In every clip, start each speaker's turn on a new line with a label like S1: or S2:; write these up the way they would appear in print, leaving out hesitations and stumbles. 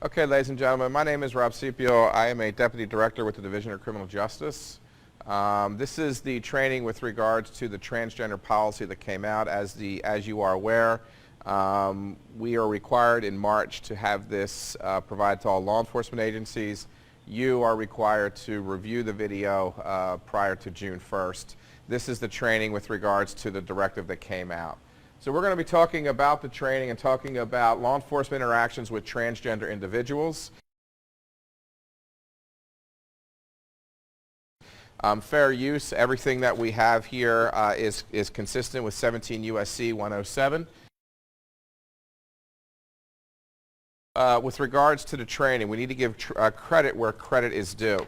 S1: Okay, ladies and gentlemen, my name is Rob Cipio. I am a Deputy Director with the Division of Criminal Justice. This is the training with regards to the transgender policy that came out. As you are aware, we are required in March to have this provided to all law enforcement agencies. You are required to review the video prior to June 1st. This is the training with regards to the directive that came out. So we're going to be talking about the training and talking about law enforcement interactions with transgender individuals. Fair use, everything that we have here is consistent with 17 U.S.C. 107. With regards to the training, we need to give credit where credit is due.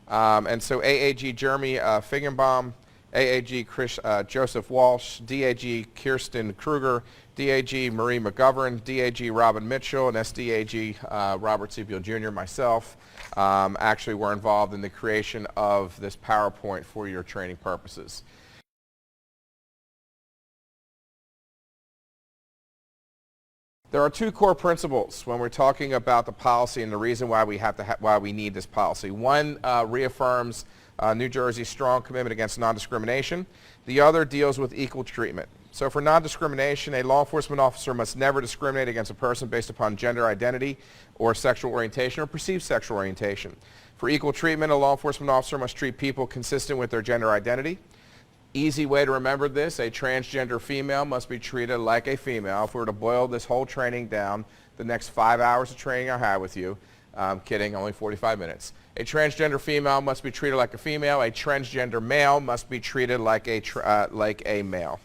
S1: And so AAG Jeremy Feigenbaum, AAG Joseph Walsh, DAG Kirsten Kruger, DAG Marie McGovern, DAG Robin Mitchell, and SDAG Robert Cipio Jr., myself, actually were involved in the creation of this PowerPoint for your training purposes. There are two core principles when we're talking about the policy and the reason why we need this policy. One reaffirms New Jersey's strong commitment against non-discrimination. The other deals with equal treatment. So for non-discrimination, a law enforcement officer must never discriminate against a person based upon gender identity or sexual orientation or perceived sexual orientation. For equal treatment, a law enforcement officer must treat people consistent with their gender identity. Easy way to remember this, a transgender female must be treated like a female. If we were to boil this whole training down, the next 5 hours of training I have with you, I'm kidding, only 45 minutes. A transgender female must be treated like a female. A transgender male must be treated like a male.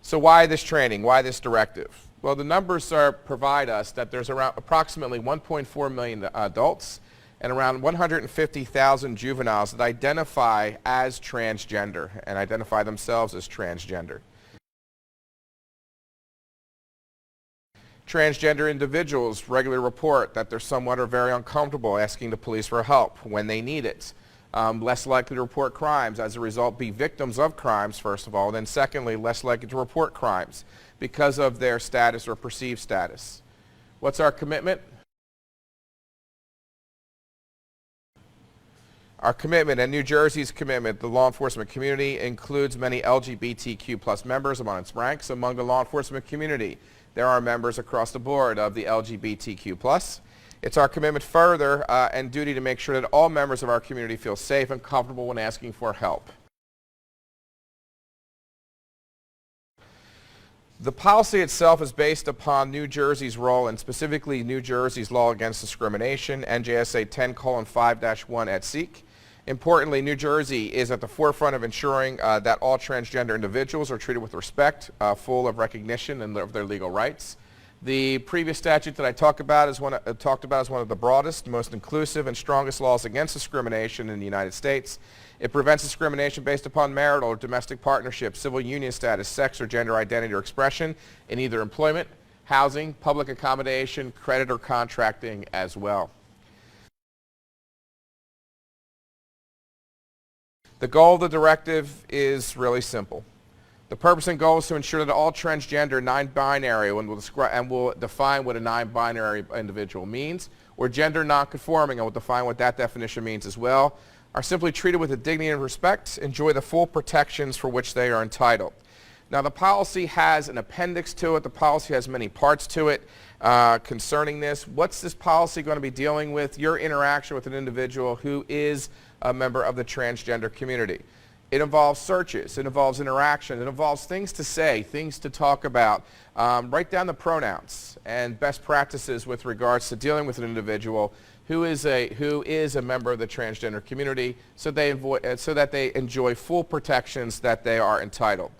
S1: So why this training? Why this directive? Well, the numbers provide us that there's around approximately 1.4 million adults and around 150,000 juveniles that identify as transgender and identify themselves as transgender. Transgender individuals regularly report that they're somewhat or very uncomfortable asking the police for help when they need it. Less likely to report crimes, as a result be victims of crimes, first of all, then secondly, less likely to report crimes because of their status or perceived status. What's our commitment? Our commitment and New Jersey's commitment, the law enforcement community, includes many LGBTQ+ members among its ranks. Among the law enforcement community, there are members across the board of the LGBTQ+. It's our commitment further and duty to make sure that all members of our community feel safe and comfortable when asking for help. The policy itself is based upon New Jersey's role and specifically New Jersey's law against discrimination, NJSA 10:5-1 at SEEK. Importantly, New Jersey is at the forefront of ensuring that all transgender individuals are treated with respect, full of recognition and of their legal rights. The previous statute that I talked about is one of the broadest, most inclusive, and strongest laws against discrimination in the United States. It prevents discrimination based upon marital or domestic partnership, civil union status, sex or gender identity or expression in either employment, housing, public accommodation, credit, or contracting as well. The goal of the directive is really simple. The purpose and goal is to ensure that all transgender, non-binary, and will define what a non-binary individual means, or gender non-conforming, and will define what that definition means as well, are simply treated with the dignity and respect, enjoy the full protections for which they are entitled. Now, the policy has an appendix to it. The policy has many parts to it concerning this. What's this policy going to be dealing with? Your interaction with an individual who is a member of the transgender community. It involves searches, it involves interaction, it involves things to say, things to talk about. Write down the pronouns and best practices with regards to dealing with an individual who is a member of the transgender community so that they enjoy full protections that they are entitled.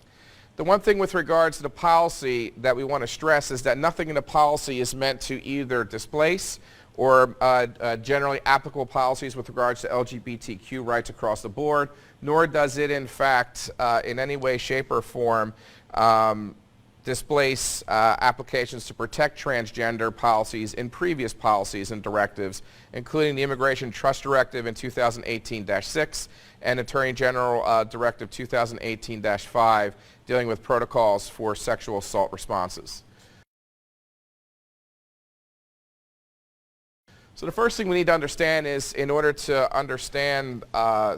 S1: The one thing with regards to the policy that we want to stress is that nothing in the policy is meant to either displace or generally applicable policies with regards to LGBTQ rights across the board, nor does it in fact in any way, shape, or form displace applications to protect transgender policies in previous policies and directives, including the Immigration Trust Directive in 2018-6 and Attorney General Directive 2018-5 dealing with protocols for sexual assault responses. So the first thing we need to understand is, in order to understand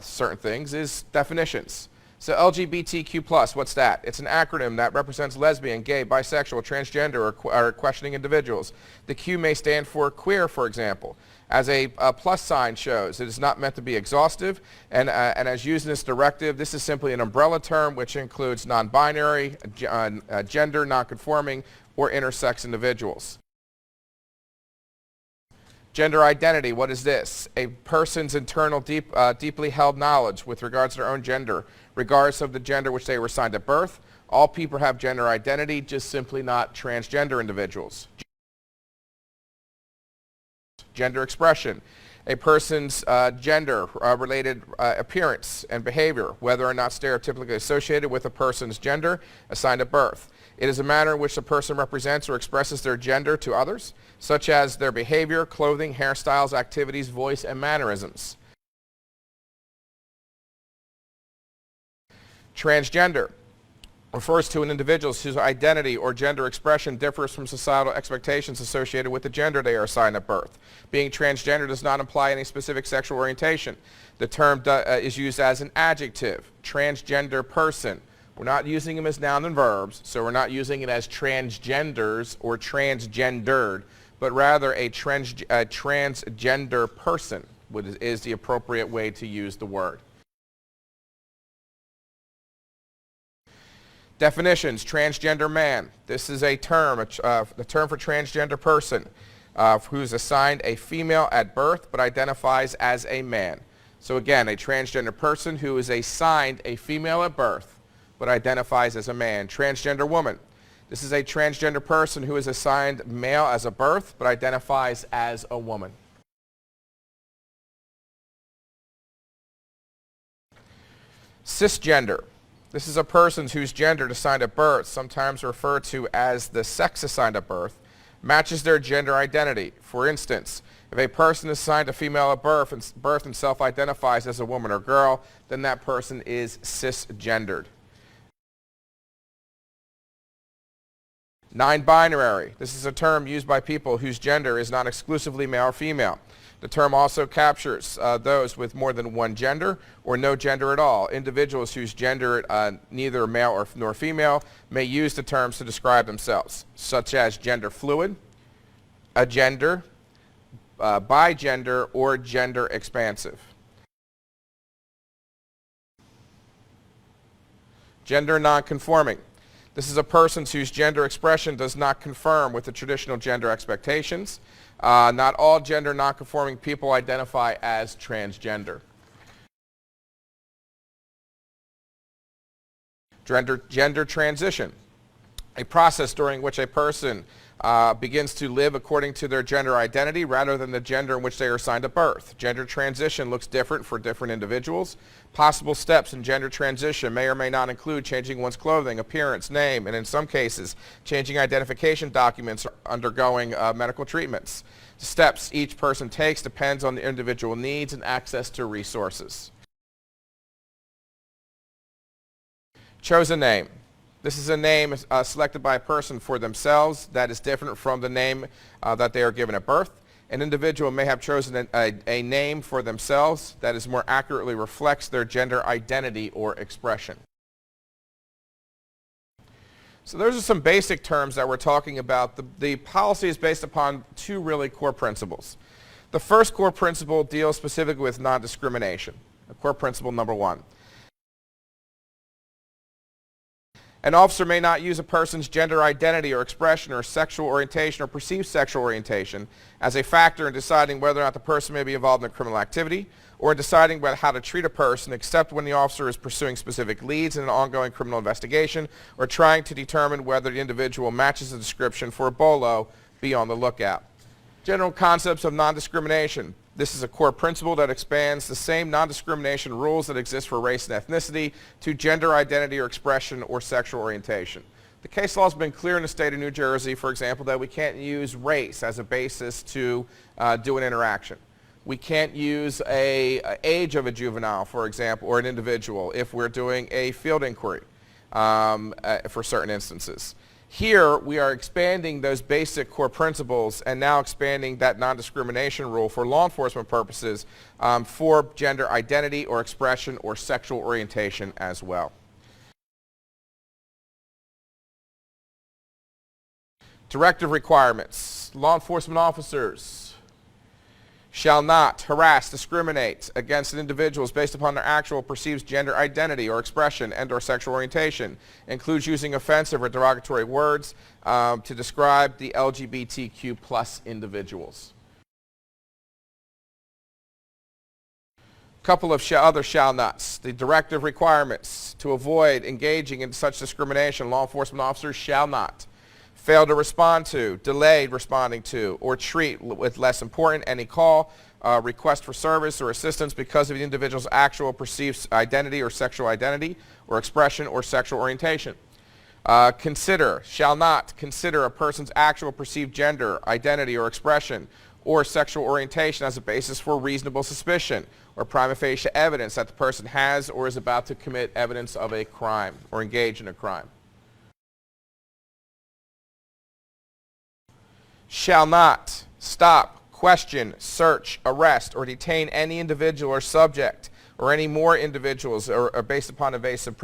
S1: certain things, is definitions. So LGBTQ+, what's that? It's an acronym that represents lesbian, gay, bisexual, transgender, or questioning individuals. The Q may stand for queer, for example. As a plus sign shows, it is not meant to be exhaustive, and as used in this directive, this is simply an umbrella term which includes non-binary, gender non-conforming, or intersex individuals. Gender identity, what is this? A person's internal deeply held knowledge with regards to their own gender, regardless of the gender which they were assigned at birth. All people have gender identity, just simply not transgender individuals. Gender expression, a person's gender-related appearance and behavior, whether or not stereotypically associated with a person's gender assigned at birth. It is a manner in which a person represents or expresses their gender to others, such as their behavior, clothing, hairstyles, activities, voice, and mannerisms. Transgender refers to an individual whose identity or gender expression differs from societal expectations associated with the gender they are assigned at birth. Being transgender does not imply any specific sexual orientation. The term is used as an adjective, transgender person. We're not using them as noun and verbs, so we're not using it as transgenders or transgendered, but rather a transgender person is the appropriate way to use the word. Definitions, transgender man. This is a term, the term for transgender person who is assigned a female at birth but identifies as a man. So again, a transgender person who is assigned a female at birth but identifies as a man. Transgender woman. This is a transgender person who is assigned male as a birth but identifies as a woman. Cisgender. This is a person whose gender assigned at birth, sometimes referred to as the sex assigned at birth, matches their gender identity. For instance, if a person is assigned a female at birth and self-identifies as a woman or girl, then that person is cisgendered. Non-binary. This is a term used by people whose gender is not exclusively male or female. The term also captures those with more than one gender or no gender at all. Individuals whose gender neither male nor female may use the terms to describe themselves, such as gender fluid, agender, bigender, or gender expansive. Gender nonconforming. This is a person whose gender expression does not conform with the traditional gender expectations. Not all gender nonconforming people identify as transgender. Gender transition, a process during which a person begins to live according to their gender identity rather than the gender in which they are assigned at birth. Gender transition looks different for different individuals. Possible steps in gender transition may or may not include changing one's clothing, appearance, name, and in some cases, changing identification documents or undergoing medical treatments. The steps each person takes depends on the individual needs and access to resources. Chosen name. This is a name selected by a person for themselves that is different from the name that they are given at birth. An individual may have chosen a name for themselves that is more accurately reflects their gender identity or expression. So those are some basic terms that we're talking about. The policy is based upon two really core principles. The first core principle deals specifically with non-discrimination. Core principle number one. An officer may not use a person's gender identity or expression or sexual orientation or perceived sexual orientation as a factor in deciding whether or not the person may be involved in a criminal activity or in deciding how to treat a person, except when the officer is pursuing specific leads in an ongoing criminal investigation or trying to determine whether the individual matches the description for a BOLO. Be on the lookout. General concepts of non-discrimination. This is a core principle that expands the same non-discrimination rules that exist for race and ethnicity to gender identity or expression or sexual orientation. The case law has been clear in the state of New Jersey, for example, that we can't use race as a basis to do an interaction. We can't use an age of a juvenile, for example, or an individual if we're doing a field inquiry for certain instances. Here, we are expanding those basic core principles and now expanding that non-discrimination rule for law enforcement purposes for gender identity or expression or sexual orientation as well. Directive requirements. Law enforcement officers shall not harass, discriminate against individuals based upon their actual perceived gender identity or expression and or sexual orientation. Includes using offensive or derogatory words to describe the LGBTQ plus individuals. Couple of other shall nots. The directive requirements: to avoid engaging in such discrimination, law enforcement officers shall not fail to respond to, delayed responding to, or treat with less important any call, request for service or assistance because of the individual's actual perceived identity or sexual identity or expression or sexual orientation. Shall not consider a person's actual perceived gender, identity, or expression or sexual orientation as a basis for reasonable suspicion or prima facie evidence that the person has or is about to commit evidence of a crime or engage in a crime. Shall not stop, question, search, arrest, or detain any individual or subject or any more individuals or based upon invasive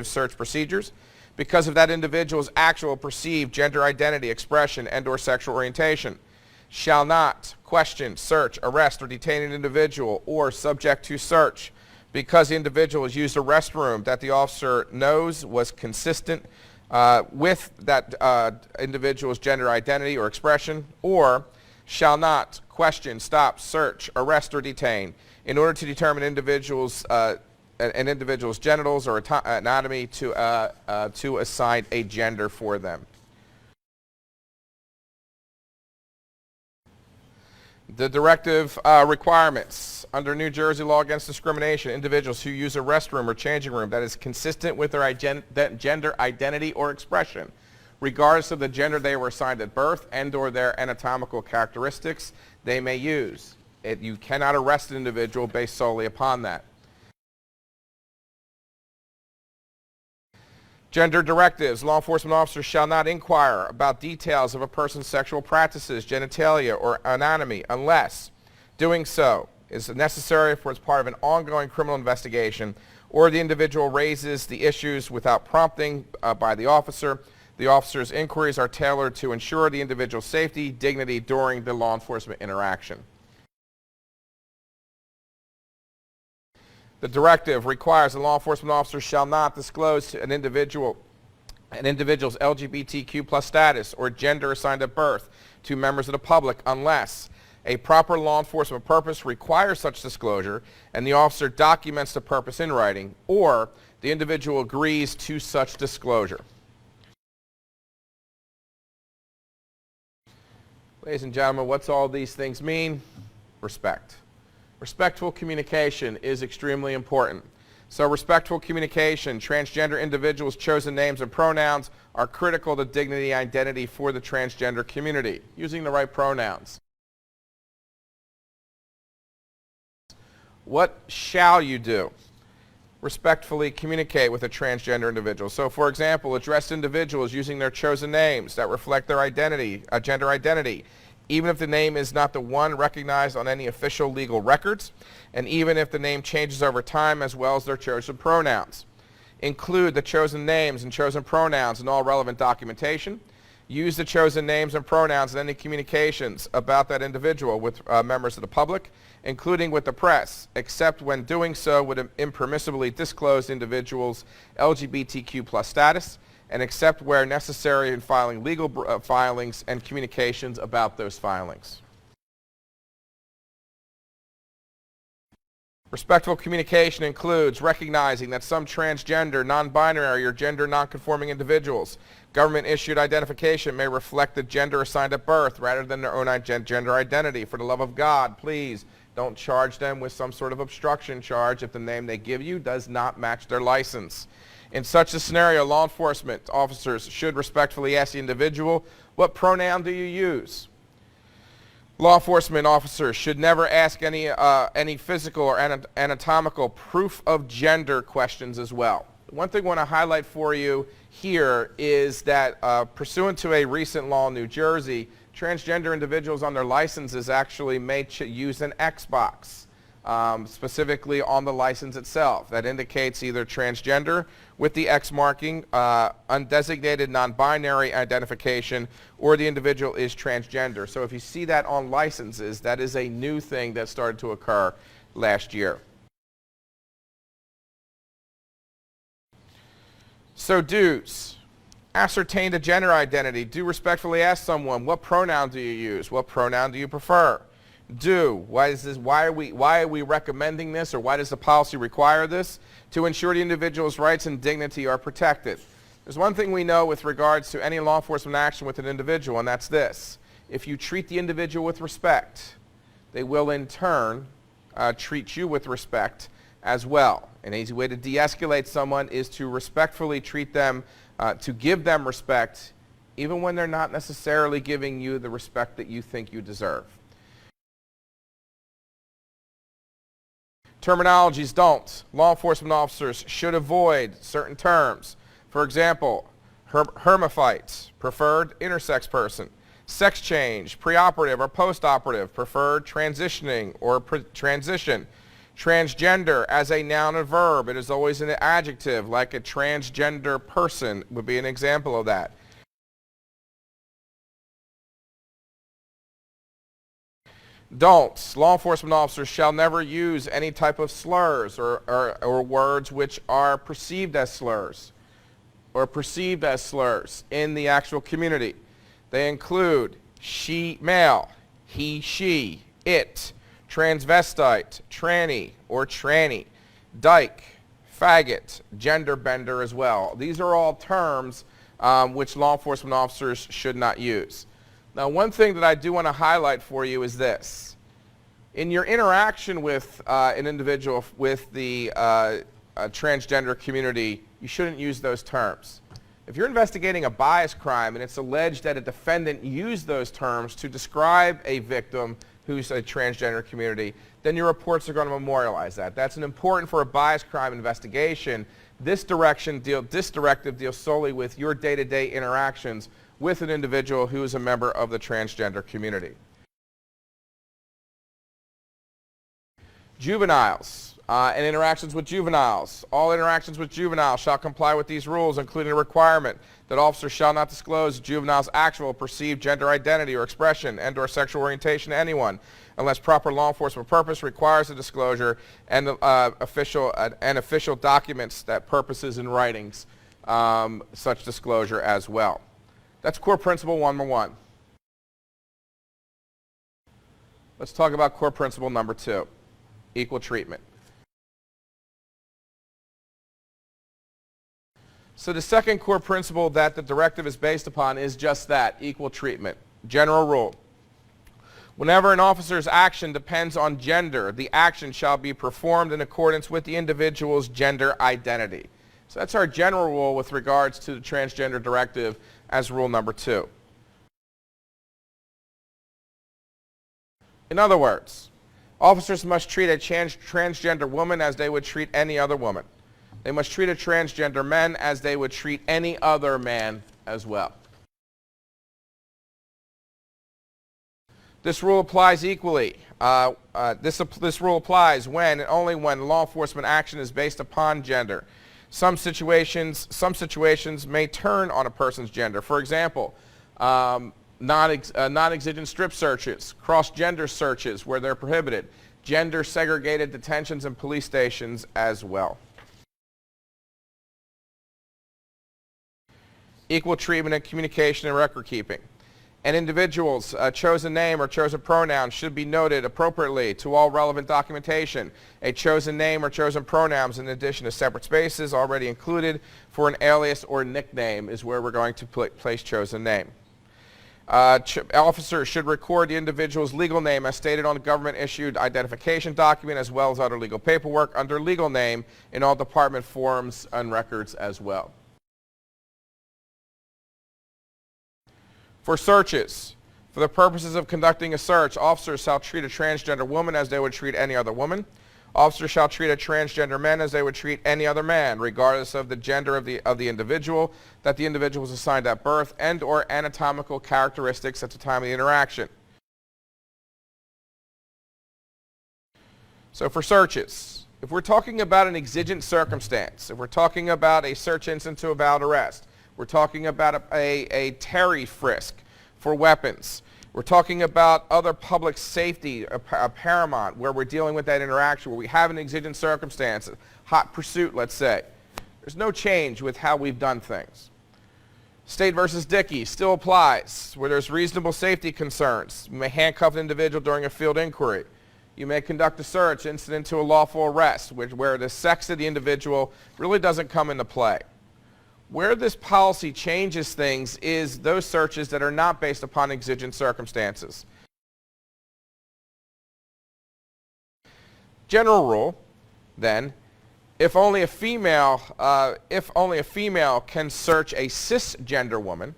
S1: search procedures because of that individual's actual perceived gender identity, expression, and or sexual orientation. Shall not question, search, arrest, or detain an individual or subject to search because the individual has used a restroom that the officer knows was consistent with that individual's gender identity or expression, or shall not question, stop, search, arrest, or detain in order to determine an individual's genitals or anatomy to assign a gender for them. The directive requirements. Under New Jersey law against discrimination, individuals who use a restroom or changing room that is consistent with their gender identity or expression, regardless of the gender they were assigned at birth and or their anatomical characteristics, they may use. You cannot arrest an individual based solely upon that. Gender directives. Law enforcement officers shall not inquire about details of a person's sexual practices, genitalia, or anatomy unless doing so is necessary for as part of an ongoing criminal investigation or the individual raises the issues without prompting by the officer. The officer's inquiries are tailored to ensure the individual's safety, dignity during the law enforcement interaction. The directive requires that law enforcement officers shall not disclose to an individual's LGBTQ plus status or gender assigned at birth to members of the public unless a proper law enforcement purpose requires such disclosure and the officer documents the purpose in writing or the individual agrees to such disclosure. Ladies and gentlemen, what's all these things mean? Respect. Respectful communication is extremely important. So respectful communication, transgender individuals' chosen names and pronouns are critical to dignity and identity for the transgender community. Using the right pronouns. What shall you do? Respectfully communicate with a transgender individual. So for example, address individuals using their chosen names that reflect their identity, gender identity, even if the name is not the one recognized on any official legal records, and even if the name changes over time as well as their chosen pronouns. Include the chosen names and chosen pronouns in all relevant documentation. Use the chosen names and pronouns in any communications about that individual with members of the public, including with the press, except when doing so would impermissibly disclose the individual's LGBTQ plus status, and except where necessary in filing legal filings and communications about those filings. Respectful communication includes recognizing that some transgender, non-binary, or gender non-conforming individuals' government-issued identification may reflect the gender assigned at birth rather than their own gender identity. For the love of God, please don't charge them with some sort of obstruction charge if the name they give you does not match their license. In such a scenario, law enforcement officers should respectfully ask the individual, what pronoun do you use? Law enforcement officers should never ask any physical or anatomical proof of gender questions as well. One thing I want to highlight for you here is that pursuant to a recent law in New Jersey, transgender individuals on their licenses actually may use an X box, specifically on the license itself. That indicates either transgender with the X marking, undesignated non-binary identification, or the individual is transgender. So if you see that on licenses, that is a new thing that started to occur last year. So do's. Ascertain the gender identity. Do respectfully ask someone, what pronoun do you use? What pronoun do you prefer? Do. Why are we recommending this, or why does the policy require this? To ensure the individual's rights and dignity are protected. There's one thing we know with regards to any law enforcement action with an individual, and that's this. If you treat the individual with respect, they will in turn treat you with respect as well. An easy way to de-escalate someone is to respectfully treat them, to give them respect, even when they're not necessarily giving you the respect that you think you deserve. Terminologies don't. Law enforcement officers should avoid certain terms. For example, hermaphite, preferred intersex person. Sex change, preoperative or postoperative, preferred transitioning or transition. Transgender as a noun and verb, it is always an adjective, like a transgender person would be an example of that. Don't. Law enforcement officers shall never use any type of slurs or words which are perceived as slurs in the actual community. They include she, male, he, she, it, transvestite, tranny or tranny, dyke, faggot, gender bender as well. These are all terms which law enforcement officers should not use. Now, one thing that I do want to highlight for you is this. In your interaction with an individual with the transgender community, you shouldn't use those terms. If you're investigating a bias crime and it's alleged that a defendant used those terms to describe a victim who's a transgender community, then your reports are going to memorialize that. That's important for a bias crime investigation. This directive deals solely with your day-to-day interactions with an individual who is a member of the transgender community. Juveniles and interactions with juveniles. All interactions with juveniles shall comply with these rules, including a requirement that officers shall not disclose juveniles' actual perceived gender identity or expression and/or sexual orientation to anyone unless proper law enforcement purpose requires the disclosure and official documents that purposes in writings such disclosure as well. That's core principle number 1. Let's talk about core principle number 2, equal treatment. So the second core principle that the directive is based upon is just that, equal treatment. General rule. Whenever an officer's action depends on gender, the action shall be performed in accordance with the individual's gender identity. So that's our general rule with regards to the transgender directive as rule number 2. In other words, officers must treat a transgender woman as they would treat any other woman. They must treat a transgender man as they would treat any other man as well. This rule applies equally. This rule applies when and only when law enforcement action is based upon gender. Some situations may turn on a person's gender. For example, non-exigent strip searches, cross-gender searches where they're prohibited, gender-segregated detentions and police stations as well. Equal treatment in communication and record keeping. An individual's chosen name or chosen pronoun should be noted appropriately to all relevant documentation. A chosen name or chosen pronouns in addition to separate spaces already included for an alias or nickname is where we're going to place chosen name. Officers should record the individual's legal name as stated on the government-issued identification document as well as other legal paperwork under legal name in all department forms and records as well. For searches, for the purposes of conducting a search, officers shall treat a transgender woman as they would treat any other woman. Officers shall treat a transgender man as they would treat any other man, regardless of the gender of the individual, that the individual was assigned at birth, and or anatomical characteristics at the time of the interaction. So for searches, if we're talking about an exigent circumstance, if we're talking about a search incident to a valid arrest, we're talking about a Terry frisk for weapons, we're talking about other public safety, a paramount, where we're dealing with that interaction, where we have an exigent circumstance, hot pursuit, let's say. There's no change with how we've done things. State versus Dickey still applies, where there's reasonable safety concerns. You may handcuff an individual during a field inquiry. You may conduct a search incident to a lawful arrest, where the sex of the individual really doesn't come into play. Where this policy changes things is those searches that are not based upon exigent circumstances. General rule, then, if only a female can search a cisgender woman,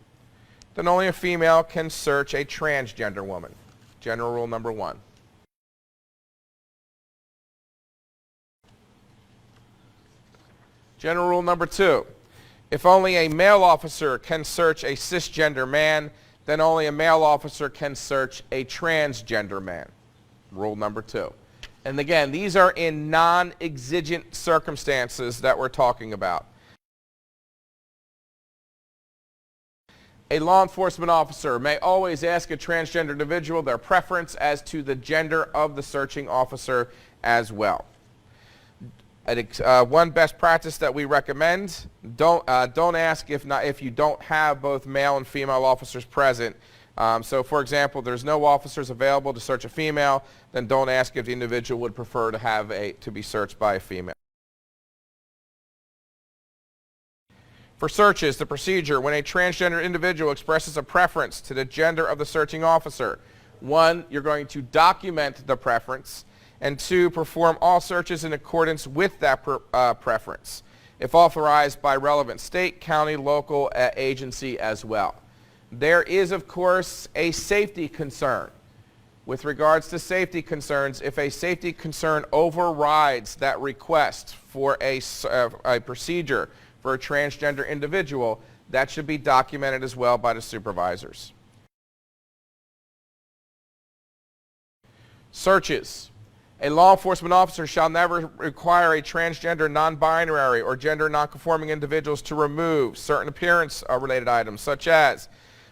S1: then only a female can search a transgender woman. General rule number 1. General rule number 2. If only a male officer can search a cisgender man, then only a male officer can search a transgender man. Rule number 2. And again, these are in non-exigent circumstances that we're talking about. A law enforcement officer may always ask a transgender individual their preference as to the gender of the searching officer as well. One best practice that we recommend, don't ask if you don't have both male and female officers present. So for example, there's no officers available to search a female, then don't ask if the individual would prefer to be searched by a female. For searches, the procedure: when a transgender individual expresses a preference to the gender of the searching officer, 1, you're going to document the preference, and 2, perform all searches in accordance with that preference, if authorized by relevant state, county, local agency as well. There is, of course, a safety concern. With regards to safety concerns, if a safety concern overrides that request for a procedure for a transgender individual, that should be documented as well by the supervisors. Searches. A law enforcement officer shall never require a transgender, non-binary, or gender non-conforming individuals to remove certain appearance-related items such as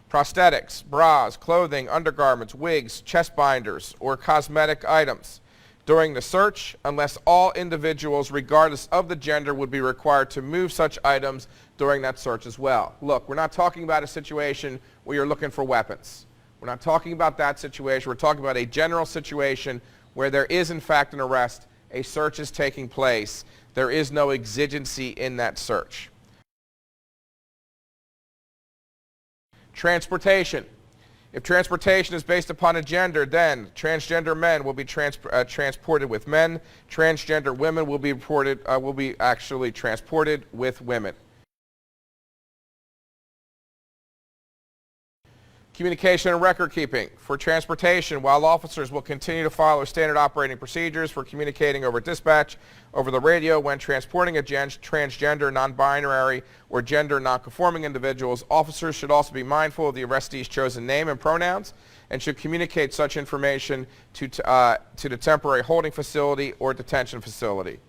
S1: prosthetics, bras, clothing, undergarments, wigs, chest binders, or cosmetic items during the search, unless all individuals, regardless of the gender, would be required to move such items during that search as well. Look, we're not talking about a situation where you're looking for weapons. We're not talking about that situation. We're talking about a general situation where there is in fact an arrest, a search is taking place, there is no exigency in that search. Transportation. If transportation is based upon a gender, then transgender men will be transported with men, transgender women will be actually transported with women. Communication and record keeping. For transportation, while officers will continue to follow standard operating procedures for communicating over dispatch, over the radio when transporting a transgender, non-binary, or gender non-conforming individuals, officers should also be mindful of the arrestee's chosen name and pronouns and should communicate such information to the temporary holding facility or detention facility.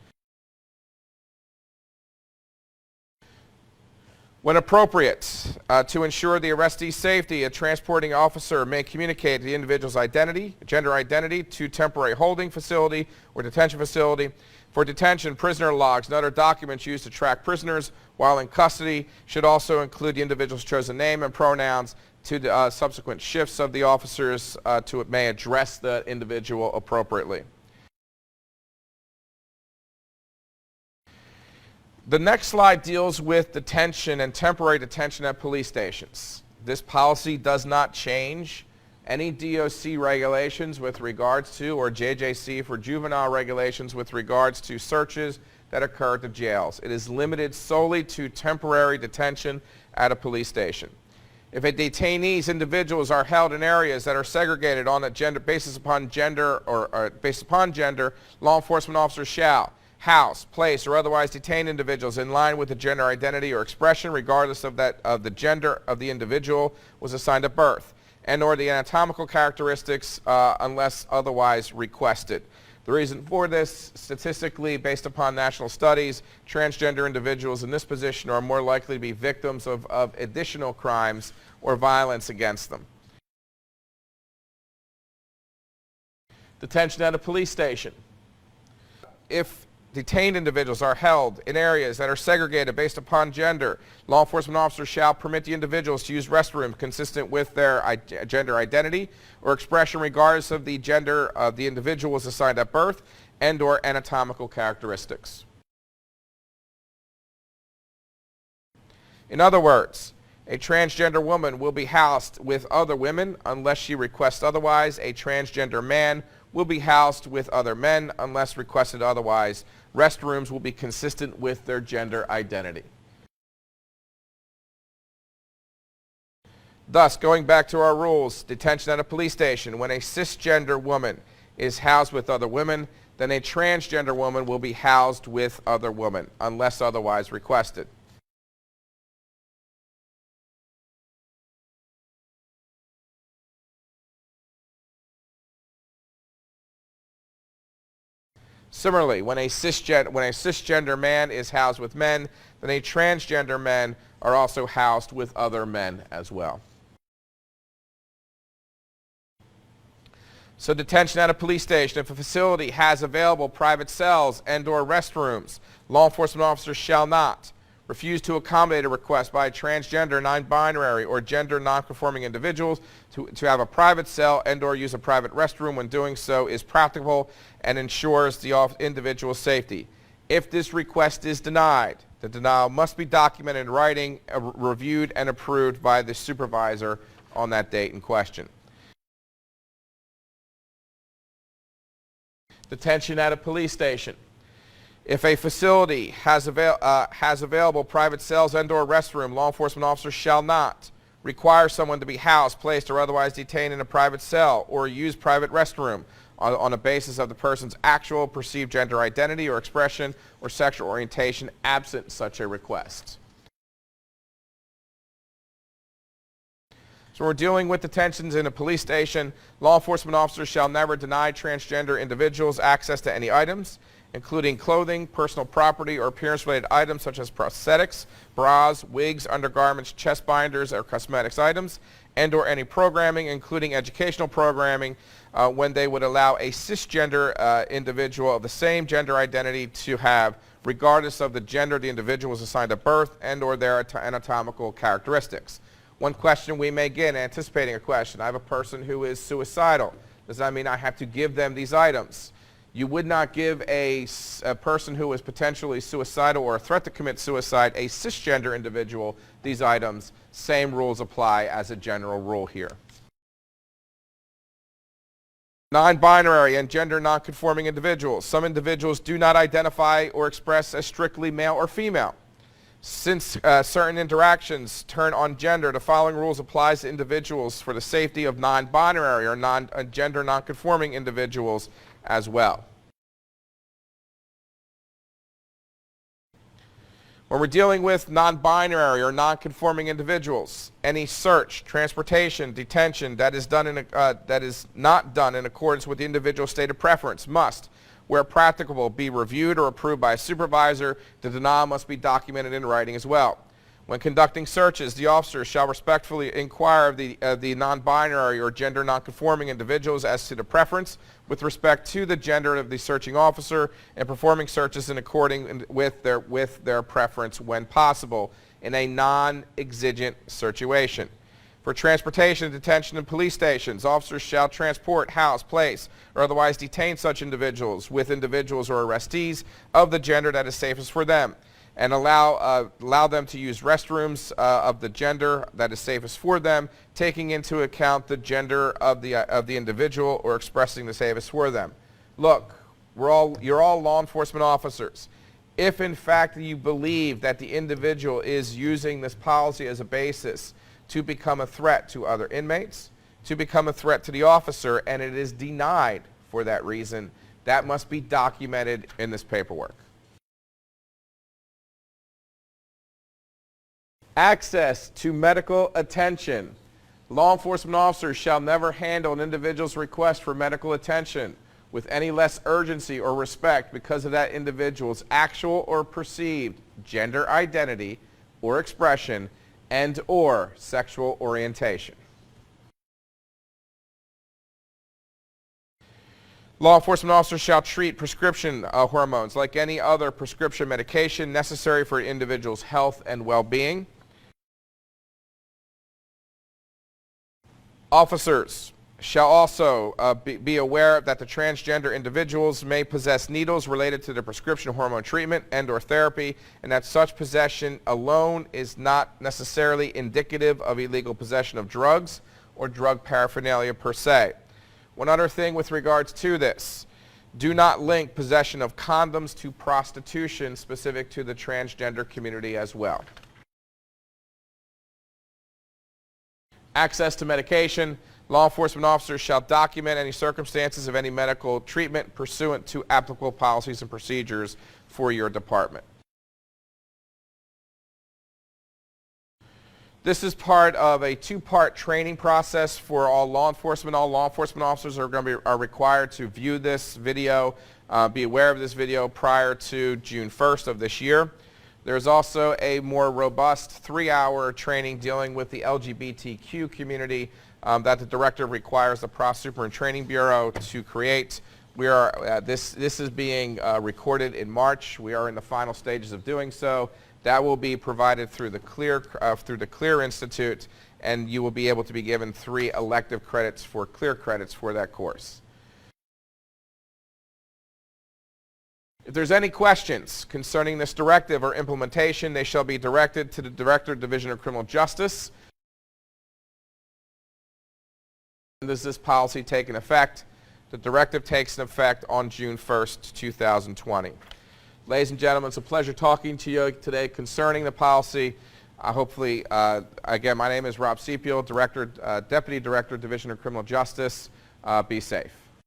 S1: When appropriate, to ensure the arrestee's safety, a transporting officer may communicate the individual's identity, gender identity, to temporary holding facility or detention facility. For detention, prisoner logs and other documents used to track prisoners while in custody should also include the individual's chosen name and pronouns to the subsequent shifts of the officers may address the individual appropriately. The next slide deals with detention and temporary detention at police stations. This policy does not change any DOC regulations with regards to, or JJC for juvenile regulations with regards to searches that occur at the jails. It is limited solely to temporary detention at a police station. If a detainee's individuals are held in areas that are segregated on a gender basis upon gender or based upon gender, law enforcement officers shall house, place, or otherwise detain individuals in line with the gender identity or expression, regardless of the gender of the individual was assigned at birth, and or the anatomical characteristics unless otherwise requested. The reason for this, statistically, based upon national studies, transgender individuals in this position are more likely to be victims of additional crimes or violence against them. Detention at a police station. If detained individuals are held in areas that are segregated based upon gender, law enforcement officers shall permit the individuals to use restrooms consistent with their gender identity or expression regardless of the gender of the individual was assigned at birth and or anatomical characteristics. In other words, a transgender woman will be housed with other women unless she requests otherwise. A transgender man will be housed with other men unless requested otherwise. Restrooms will be consistent with their gender identity. Thus, going back to our rules, detention at a police station, when a cisgender woman is housed with other women, then a transgender woman will be housed with other women unless otherwise requested. Similarly, when a cisgender man is housed with men, then a transgender men are also housed with other men as well. So detention at a police station. If a facility has available private cells and or restrooms, law enforcement officers shall not refuse to accommodate a request by a transgender, non-binary, or gender non-conforming individuals to have a private cell and or use a private restroom when doing so is practicable and ensures the individual's safety. If this request is denied, the denial must be documented in writing, reviewed, and approved by the supervisor on that date in question. Detention at a police station. If a facility has available private cells and or restroom, law enforcement officers shall not require someone to be housed, placed, or otherwise detained in a private cell or use private restroom on a basis of the person's actual perceived gender identity or expression or sexual orientation absent such a request. So we're dealing with detentions in a police station. Law enforcement officers shall never deny transgender individuals access to any items, including clothing, personal property, or appearance-related items such as prosthetics, bras, wigs, undergarments, chest binders, or cosmetics items, and or any programming, including educational programming, when they would allow a cisgender individual of the same gender identity to have, regardless of the gender the individual was assigned at birth and or their anatomical characteristics. One question we may get, anticipating a question, I have a person who is suicidal. Does that mean I have to give them these items? You would not give a person who is potentially suicidal or a threat to commit suicide, a cisgender individual, these items. Same rules apply as a general rule here. Non-binary and gender non-conforming individuals. Some individuals do not identify or express as strictly male or female. Since certain interactions turn on gender, the following rules applies to individuals for the safety of non-binary or gender non-conforming individuals as well. When we're dealing with non-binary or non-conforming individuals, any search, transportation, detention that is not done in accordance with the individual's state of preference must, where practicable, be reviewed or approved by a supervisor. The denial must be documented in writing as well. When conducting searches, the officer shall respectfully inquire of the non-binary or gender non-conforming individuals as to the preference with respect to the gender of the searching officer and performing searches in accordance with their preference when possible in a non-exigent situation. For transportation and detention in police stations, officers shall transport, house, place, or otherwise detain such individuals with individuals or arrestees of the gender that is safest for them, and allow them to use restrooms of the gender that is safest for them, taking into account the gender of the individual or expressing the safest for them. Look, you're all law enforcement officers. If in fact you believe that the individual is using this policy as a basis to become a threat to other inmates, to become a threat to the officer, and it is denied for that reason, that must be documented in this paperwork. Access to medical attention. Law enforcement officers shall never handle an individual's request for medical attention with any less urgency or respect because of that individual's actual or perceived gender identity or expression and/or sexual orientation. Law enforcement officers shall treat prescription hormones like any other prescription medication necessary for an individual's health and well-being. Officers shall also be aware that the transgender individuals may possess needles related to the prescription hormone treatment and/or therapy, and that such possession alone is not necessarily indicative of illegal possession of drugs or drug paraphernalia per se. One other thing with regards to this, do not link possession of condoms to prostitution specific to the transgender community as well. Access to medication. Law enforcement officers shall document any circumstances of any medical treatment pursuant to applicable policies and procedures for your department. This is part of a two-part training process for all law enforcement. All law enforcement officers are required to view this video, be aware of this video prior to June 1st of this year. There's also a more robust 3-hour training dealing with the LGBTQ community that the director requires the Prosecutor and Training Bureau to create. This is being recorded in March. We are in the final stages of doing so. That will be provided through the Clear Institute, and you will be able to be given 3 elective credits for Clear credits for that course. If there's any questions concerning this directive or implementation, they shall be directed to the Director, Division of Criminal Justice. Does this policy take in effect? The directive takes in effect on June 1st, 2020. Ladies and gentlemen, it's a pleasure talking to you today concerning the policy. Hopefully, again, my name is Rob Sepio, Deputy Director, Division of Criminal Justice. Be safe.